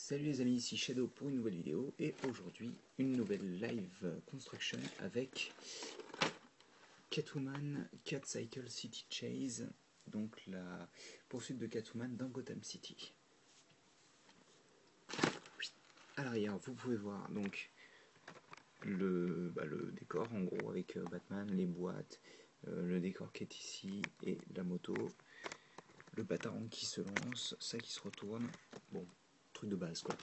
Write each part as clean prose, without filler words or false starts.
Salut les amis, ici Shadow pour une nouvelle vidéo et aujourd'hui une nouvelle live construction avec Catwoman Cat Cycle City Chase, donc la poursuite de Catwoman dans Gotham City. À l'arrière vous pouvez voir donc le décor en gros avec Batman, les boîtes, le décor qui est ici et la moto, le Batarang qui se lance, ça qui se retourne, bon truc de base quoi.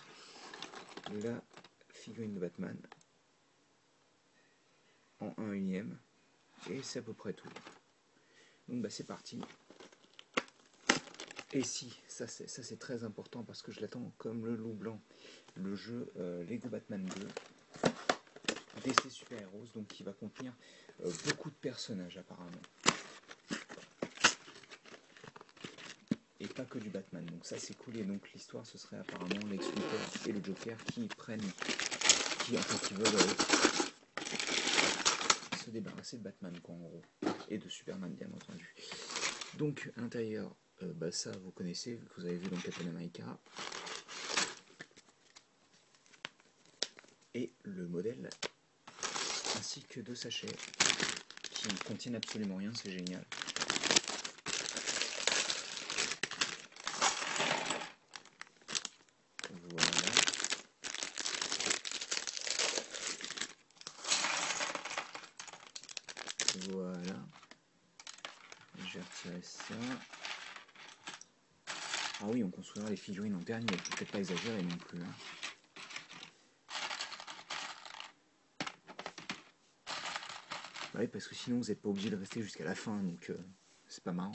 La figurine de Batman en 1/1 et c'est à peu près tout. Donc c'est parti. Et si, ça c'est très important parce que je l'attends comme le loup blanc, le jeu Lego Batman 2 DC Super Heroes, donc qui va contenir beaucoup de personnages apparemment. Et pas que du Batman, donc ça c'est cool. Et donc l'histoire ce serait apparemment Lex Luthor et le Joker qui veulent se débarrasser de Batman quoi, en gros, et de Superman bien entendu. Donc à l'intérieur, ça vous connaissez, vu que vous avez vu dans Captain America, et le modèle ainsi que deux sachets qui ne contiennent absolument rien, c'est génial. Voilà, je vais retirer ça. Ah oui, on construira les figurines en dernier, peut-être pas exagérer non plus. Hein. Bah oui, parce que sinon vous n'êtes pas obligé de rester jusqu'à la fin, donc c'est pas marrant.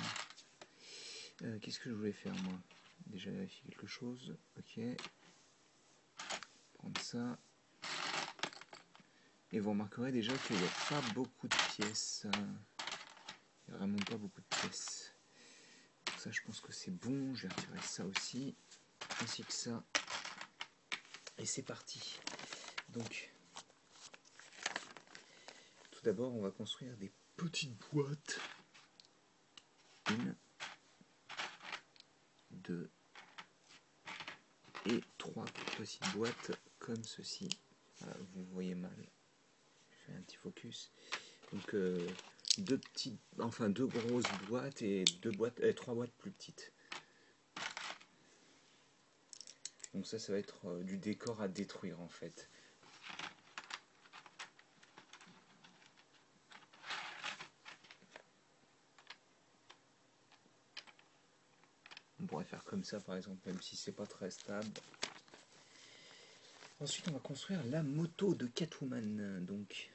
Qu'est-ce que je voulais faire moi? Déjà vérifier quelque chose, ok. Prendre ça. Et vous remarquerez déjà qu'il n'y a pas beaucoup de pièces. Il n'y a vraiment pas beaucoup de pièces. Donc ça je pense que c'est bon, je vais retirer ça aussi, ainsi que ça. Et c'est parti. Donc, tout d'abord on va construire des petites boîtes. 1, 2 et 3 petites boîtes comme ceci. Voilà, vous voyez mal. Je fais un petit focus. Donc deux grosses boîtes et 3 boîtes plus petites. Donc ça va être du décor à détruire en fait. On pourrait faire comme ça par exemple, même si c'est pas très stable. Ensuite on va construire la moto de Catwoman, donc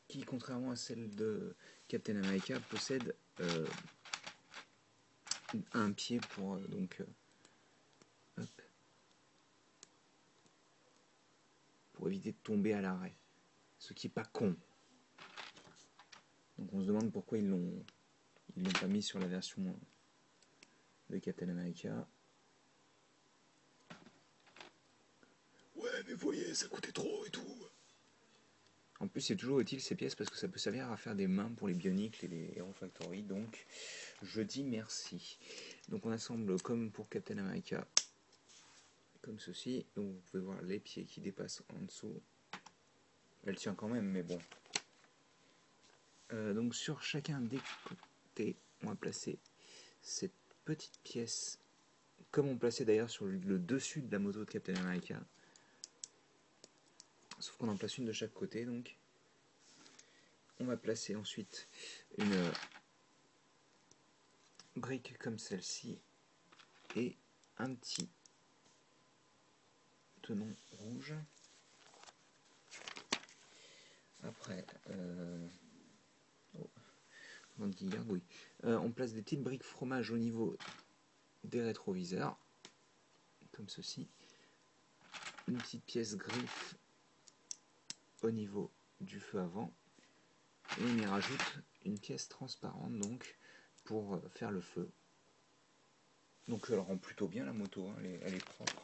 qui contrairement à celle de Captain America possède un pied pour pour éviter de tomber à l'arrêt, ce qui est pas con. Donc on se demande pourquoi ils l'ont pas mis sur la version de Captain America. Ouais mais vous voyez ça coûtait trop et tout. En plus c'est toujours utile ces pièces parce que ça peut servir à faire des mains pour les Bionicle et les Hero Factory, donc je dis merci. Donc on assemble comme pour Captain America, comme ceci. Donc vous pouvez voir les pieds qui dépassent en dessous. Elle tient quand même mais bon. Donc sur chacun des côtés on va placer cette petite pièce comme on plaçait d'ailleurs sur le dessus de la moto de Captain America. Sauf qu'on en place une de chaque côté donc. On va placer ensuite une brique comme celle-ci et un petit tenon rouge. Après, on place des petites briques fromage au niveau des rétroviseurs, comme ceci. Une petite pièce griffe au niveau du feu avant. Et on y rajoute une pièce transparente donc pour faire le feu. Donc elle rend plutôt bien la moto, hein, elle est propre.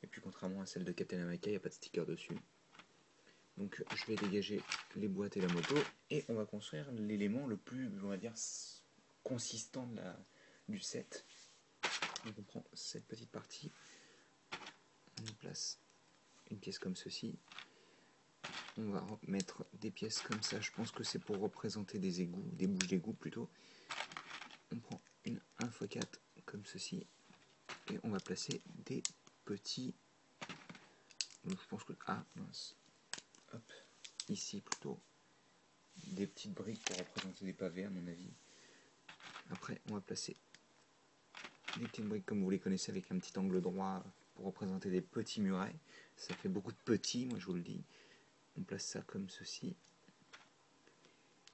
Et puis contrairement à celle de Captain America, il n'y a pas de sticker dessus. Donc je vais dégager les boîtes et la moto et on va construire l'élément le plus, on va dire, consistant du set. Donc on prend cette petite partie, place une pièce comme ceci. On va mettre des pièces comme ça, je pense que c'est pour représenter des égouts, des bouches d'égout plutôt. On prend une 1x4 comme ceci et on va placer des petits, donc je pense que, ah mince, hop, ici plutôt, des petites briques pour représenter des pavés à mon avis. Après on va placer des petites briques comme vous les connaissez avec un petit angle droit pour représenter des petits murets. Ça fait beaucoup de petits, moi je vous le dis. On place ça comme ceci.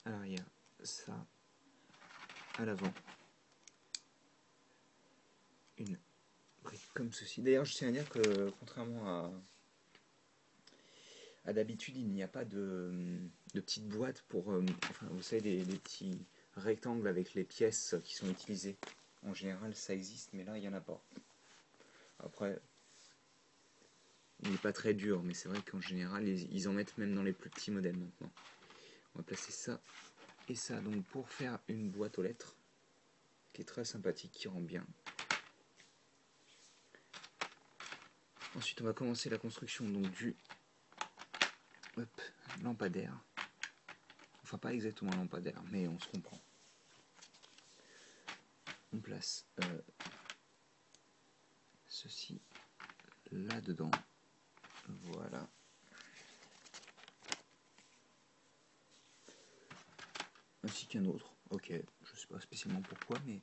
À l'arrière, ça. À l'avant, une brique comme ceci. D'ailleurs, je tiens à dire que contrairement à d'habitude, il n'y a pas de petites boîtes pour, enfin, vous savez, des petits rectangles avec les pièces qui sont utilisées. En général, ça existe, mais là, il n'y en a pas. Après, il n'est pas très dur, mais c'est vrai qu'en général, ils en mettent même dans les plus petits modèles maintenant. On va placer ça et ça, donc pour faire une boîte aux lettres, qui est très sympathique, qui rend bien. Ensuite, on va commencer la construction donc du lampadaire. Enfin, pas exactement un lampadaire, mais on se comprend. On place ceci là-dedans. Voilà. Ainsi qu'un autre. Ok, je sais pas spécialement pourquoi, mais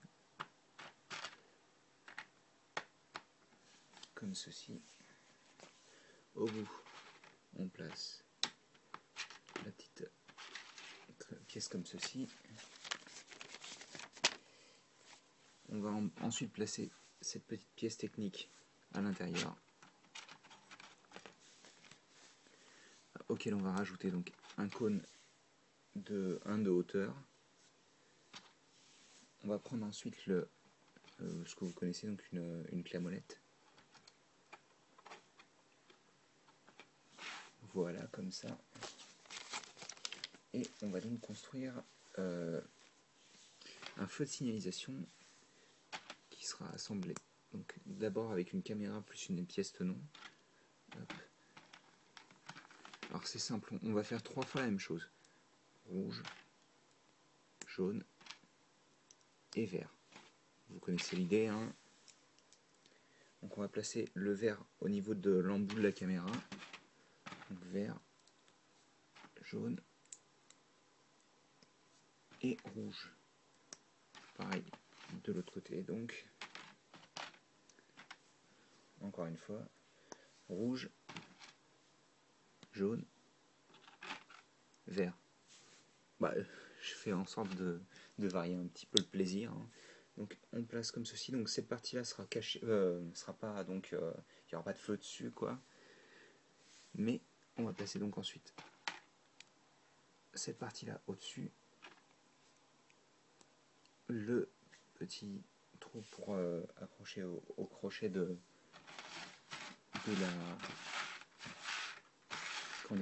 comme ceci. Au bout, on place la petite pièce comme ceci. On va ensuite placer cette petite pièce technique à l'intérieur, auquel on va rajouter donc un cône de 1 de hauteur. On va prendre ensuite ce que vous connaissez, donc une clé à molette. Voilà, comme ça. Et on va donc construire un feu de signalisation qui sera assemblé. Donc d'abord avec une caméra plus une pièce tenon. Hop. Alors c'est simple, on va faire 3 fois la même chose. Rouge, jaune et vert. Vous connaissez l'idée, hein. Donc on va placer le vert au niveau de l'embout de la caméra. Donc vert, jaune et rouge. Pareil de l'autre côté, donc encore une fois, rouge, jaune, vert. Bah, je fais en sorte de varier un petit peu le plaisir, hein. Donc on place comme ceci, donc cette partie là sera cachée, sera pas, donc il n'y aura pas de feu dessus quoi, mais on va placer donc ensuite cette partie là au dessus, le petit trou pour accrocher au crochet de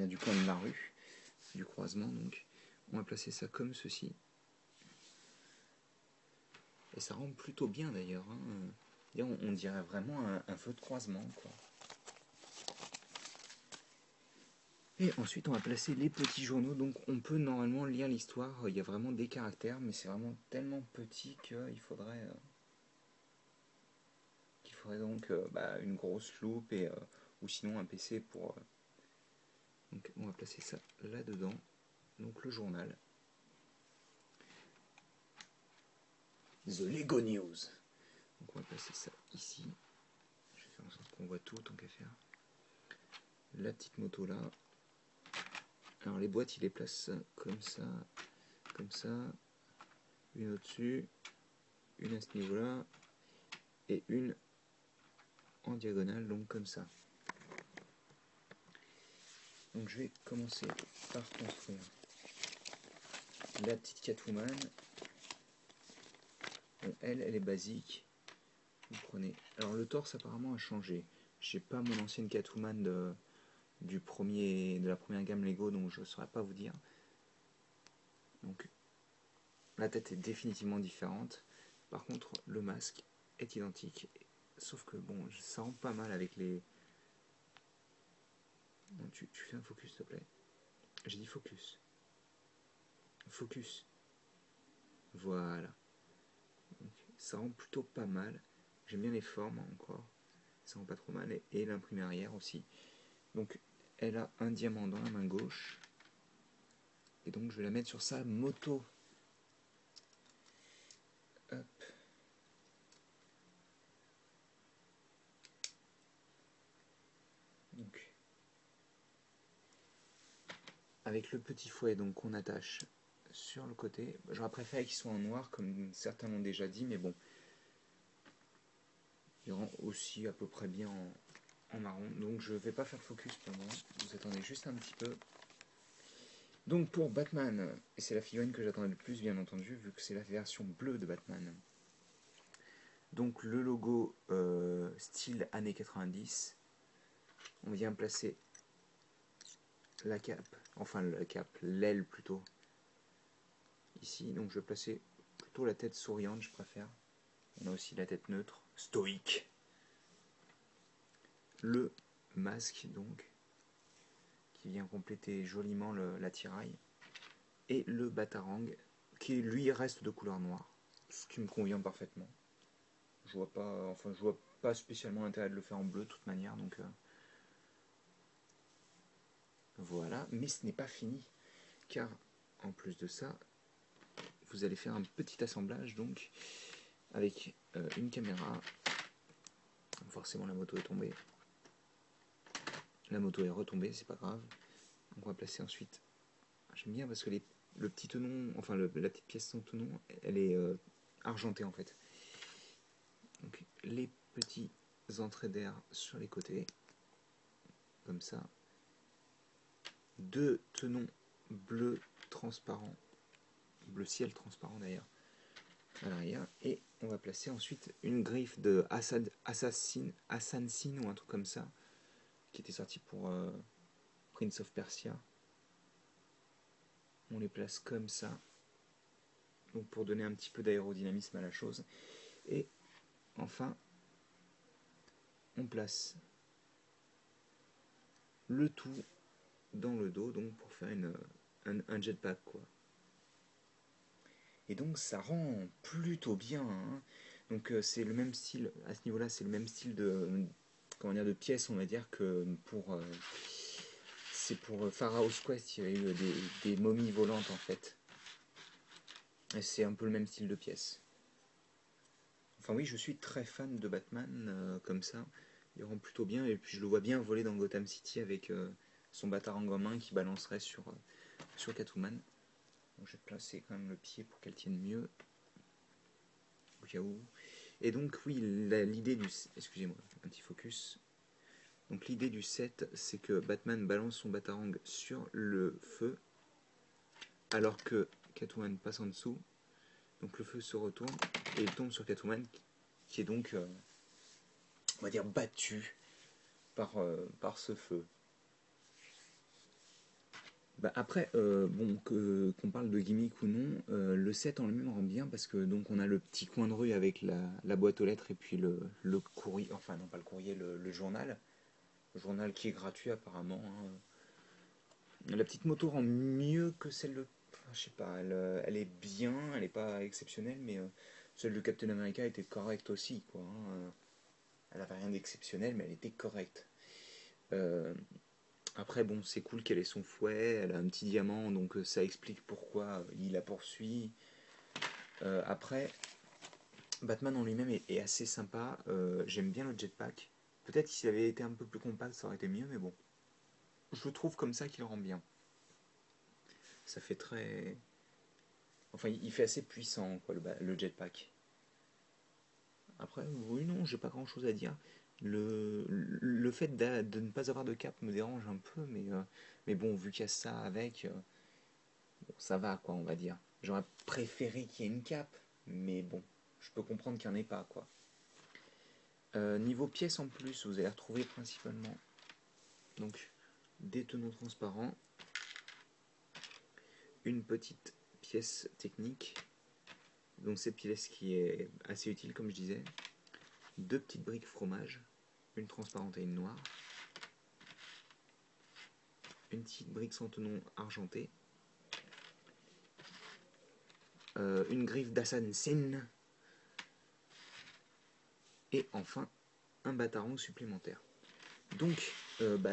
du coin de la rue, du croisement. Donc on va placer ça comme ceci. Et ça rend plutôt bien d'ailleurs, hein. On dirait vraiment un feu de croisement, quoi. Et ensuite on va placer les petits journaux, donc on peut normalement lire l'histoire, il y a vraiment des caractères, mais c'est vraiment tellement petit qu'il faudrait donc une grosse loupe ou sinon un PC pour... Donc on va placer ça là-dedans, donc le journal. The Lego News. Donc on va placer ça ici. Je vais faire en sorte qu'on voit tout tant qu'à faire. La petite moto là. Alors les boîtes, il les place comme ça, une au-dessus, une à ce niveau-là, et une en diagonale, donc comme ça. Donc je vais commencer par construire la petite Catwoman. Bon, elle est basique. Vous prenez. Alors le torse apparemment a changé. J'ai pas mon ancienne Catwoman de la première gamme Lego, donc je ne saurais pas vous dire. Donc la tête est définitivement différente. Par contre, le masque est identique. Sauf que bon, ça rend pas mal avec les Non, tu fais un focus, s'il te plaît. J'ai dit focus. Focus. Voilà. Donc, ça rend plutôt pas mal. J'aime bien les formes encore. Ça rend pas trop mal. Et l'imprimé arrière aussi. Donc, elle a un diamant dans la main gauche. Et donc, je vais la mettre sur sa moto. Hop. Donc, avec le petit fouet donc qu'on attache sur le côté. J'aurais préféré qu'ils soient en noir, comme certains l'ont déjà dit, mais bon. Il rend aussi à peu près bien en marron. Donc, je ne vais pas faire focus pour le moment. Vous attendez juste un petit peu. Donc pour Batman, et c'est la figurine que j'attendais le plus bien entendu, vu que c'est la version bleue de Batman. Donc le logo style années 90. On vient placer la cape, enfin la cape, l'aile plutôt, ici. Donc je vais placer plutôt la tête souriante, je préfère. On a aussi la tête neutre, stoïque. Le masque donc, qui vient compléter joliment l'attirail. Et le batarang, qui lui reste de couleur noire, ce qui me convient parfaitement. Je vois pas spécialement l'intérêt de le faire en bleu de toute manière, donc voilà. Mais ce n'est pas fini, car en plus de ça, vous allez faire un petit assemblage donc avec une caméra. Forcément la moto est tombée. La moto est retombée, c'est pas grave. Donc on va placer ensuite. J'aime bien parce que le petit tenon, enfin la petite pièce sans tenon, elle est argentée en fait. Donc les petits entrées d'air sur les côtés, comme ça. Deux tenons bleu transparent, bleu ciel transparent d'ailleurs, à l'arrière. Et on va placer ensuite une griffe de Assassin ou un truc comme ça, qui était sorti pour Prince of Persia. On les place comme ça, donc pour donner un petit peu d'aérodynamisme à la chose. Et enfin, on place le tout dans le dos, donc pour faire un jetpack quoi. Et donc ça rend plutôt bien, hein. Donc c'est le même style, à ce niveau-là, c'est le même style de pièces, on va dire, que pour... c'est pour Pharaoh's Quest, il y avait eu des momies volantes en fait. Et c'est un peu le même style de pièces. Enfin oui, je suis très fan de Batman comme ça. Il rend plutôt bien, et puis je le vois bien voler dans Gotham City avec son batarang en main qui balancerait sur Catwoman. Donc je vais placer quand même le pied pour qu'elle tienne mieux, au cas où. Et donc oui, l'idée du... Excusez-moi, un petit focus. Donc l'idée du set, c'est que Batman balance son batarang sur le feu, alors que Catwoman passe en dessous. Donc le feu se retourne, et il tombe sur Catwoman, qui est donc, on va dire, battue par ce feu. Bah après, bon, qu'on parle de gimmick ou non, le set en lui-même rend bien parce que donc on a le petit coin de rue avec la boîte aux lettres et puis le courrier, enfin non pas le courrier, le journal. Le journal qui est gratuit apparemment, hein. La petite moto rend mieux que celle de... Enfin, je sais pas, elle est bien, elle est pas exceptionnelle, mais celle de Captain America était correcte aussi, quoi, hein. Elle avait rien d'exceptionnel, mais elle était correcte. Euh, Après, bon, c'est cool qu'elle ait son fouet, elle a un petit diamant, donc ça explique pourquoi il la poursuit. Après, Batman en lui-même est assez sympa. J'aime bien le jetpack. Peut-être que s'il avait été un peu plus compact, ça aurait été mieux, mais bon. Je le trouve comme ça qu'il rend bien. Ça fait très... Enfin, il fait assez puissant, quoi, le jetpack. Après, oui, non, j'ai pas grand-chose à dire. Le fait de ne pas avoir de cap me dérange un peu, mais bon, vu qu'il y a ça avec, bon, ça va, quoi, on va dire. J'aurais préféré qu'il y ait une cape, mais bon, je peux comprendre qu'il n'y en ait pas, quoi. Niveau pièces en plus, vous allez retrouver principalement donc des tenons transparents, une petite pièce technique, donc cette pièce qui est assez utile comme je disais, deux petites briques fromage, une transparente et une noire, une petite brique sans tenon argentée, une griffe d'Assassin, et enfin un bataillon supplémentaire. Donc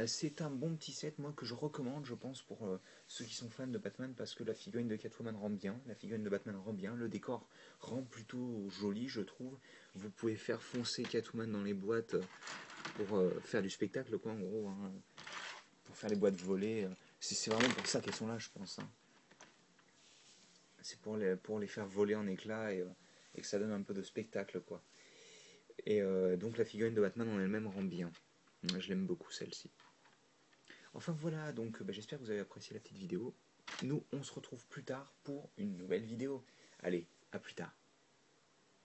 c'est un bon petit set moi que je recommande, je pense, pour ceux qui sont fans de Batman, parce que la figurine de Catwoman rend bien, la figurine de Batman rend bien, le décor rend plutôt joli, je trouve. Vous pouvez faire foncer Catwoman dans les boîtes pour faire du spectacle, quoi, en gros, hein, pour faire les boîtes volées. C'est vraiment pour ça qu'elles sont là, je pense. Hein. C'est pour les faire voler en éclats et que ça donne un peu de spectacle, quoi. Et donc la figurine de Batman en elle-même rend bien. Je l'aime beaucoup, celle-ci. Enfin voilà, donc j'espère que vous avez apprécié la petite vidéo. Nous, on se retrouve plus tard pour une nouvelle vidéo. Allez, à plus tard.